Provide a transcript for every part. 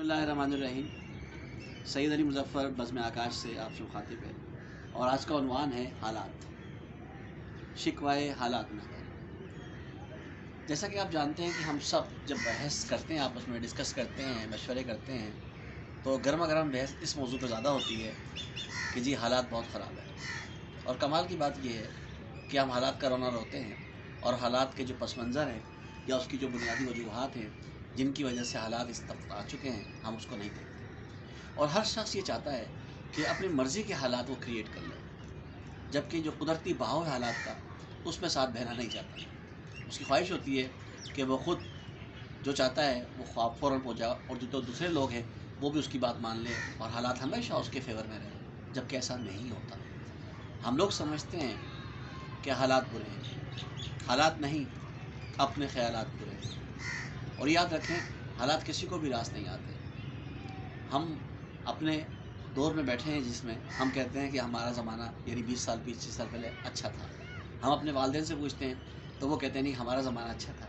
बिस्मिल्लाहिर्रहमानिर्रहीम। सैयद अली मुज़फ़्फ़र बज़्म आकाश से आप से मुखातिब है और आज का उन्वान है हालात। शिकवाए हालात न कर। जैसा कि आप जानते हैं कि हम सब जब बहस करते हैं, आपस में डिस्कस करते हैं, मशवरे करते हैं, तो गर्मा गर्म बहस इस मौजू पर ज़्यादा होती है कि जी हालात बहुत ख़राब है। और कमाल की बात यह है कि हम हालात का रोना रोते हैं और हालात के जो पस मंज़र हैं या उसकी जो बुनियादी वजूहात हैं जिनकी वजह से हालात इस तक आ चुके हैं, हम उसको नहीं देखते। और हर शख्स ये चाहता है कि अपनी मर्ज़ी के हालात वो क्रिएट कर ले, जबकि जो कुदरती बहाव है हालात का, उसमें साथ बहना नहीं चाहता। उसकी ख्वाहिश होती है कि वो ख़ुद जो चाहता है वो ख्वाब फ़ौरन हो जाए और जो दूसरे लोग हैं वो भी उसकी बात मान लें और हालात हमेशा उसके फेवर में रहें, जबकि ऐसा नहीं होता। हम लोग समझते हैं कि हालात बुरे हैं, हालात नहीं, अपने ख़यालात बुरे हैं। और याद रखें, हालात किसी को भी रास नहीं आते। हम अपने दौर में बैठे हैं जिसमें हम कहते हैं कि हमारा ज़माना यानी 20 साल 25 साल पहले अच्छा था। हम अपने वालिदैन से पूछते हैं तो वो कहते हैं नहीं, हमारा ज़माना अच्छा था।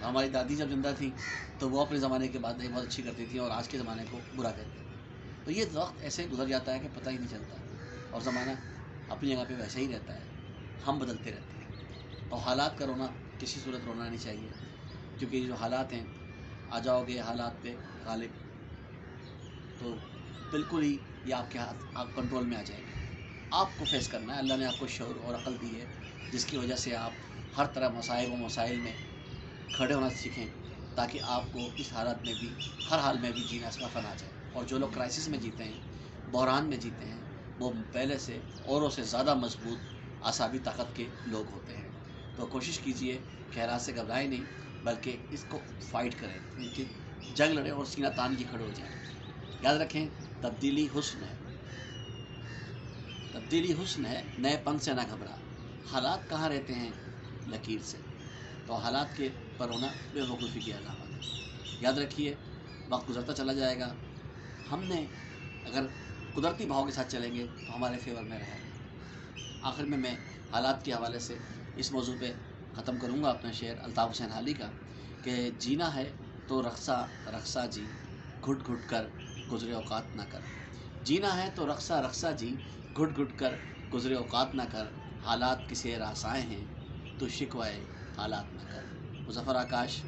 हमारी दादी जब ज़िंदा थी तो वो अपने ज़माने की बातें बहुत अच्छी करती थी और आज के ज़माने को बुरा कहती हैं। तो ये वक्त ऐसे गुजर जाता है कि पता ही नहीं चलता और ज़माना अपनी जगह पे वैसे ही रहता है, हम बदलते रहते हैं। तो हालात का रोना किसी सूरत रोना नहीं चाहिए, क्योंकि जो हालात हैं, आ जाओगे हालात पे गालिब तो बिल्कुल ही ये आपके हाथ, आप कंट्रोल में आ जाएंगे। आपको फेस करना है। अल्लाह ने आपको शऊर और अक्ल दी है जिसकी वजह से आप हर तरह मसाइब व मसाइल में खड़े होना सीखें, ताकि आपको इस हालत में भी, हर हाल में भी जीना का फन आ जाए। और जो लोग क्राइसिस में जीते हैं, बहरान में जीते हैं, वो पहले से औरों से ज़्यादा मजबूत आसाबी ताकत के लोग होते हैं। तो कोशिश कीजिए कि हालात से घबराएं नहीं, बल्कि इसको फाइट करें, इनकी जंग लड़ें और सीना तान के खड़े हो जाएं। याद रखें, तब्दीली हुस्न है, तब्दीली हुस्न है, नएपन से ना घबरा। हालात कहाँ रहते हैं? लकीर से। तो हालात के पर होना बेवकूफ़ी की अलामत है। याद रखिए, वक्त गुजरता चला जाएगा। हमने अगर कुदरती भाव के साथ चलेंगे तो हमारे फेवर में रहेगा। आखिर में मैं हालात के हवाले से इस मौजू पे ख़त्म करूँगा अपना शेर अल्ताफ़ हुसैन हाली का, कि जीना है तो रक्सा रक्सा जी, घुट घुट कर गुज़रे औकात ना कर। जीना है तो रक्सा रक्सा जी, घुट घुट कर गुज़रे औकात ना कर। हालात किसे रासाएँ हैं, तो शिकवाए हालात ना कर। मुज़फ़्फ़र आकाश,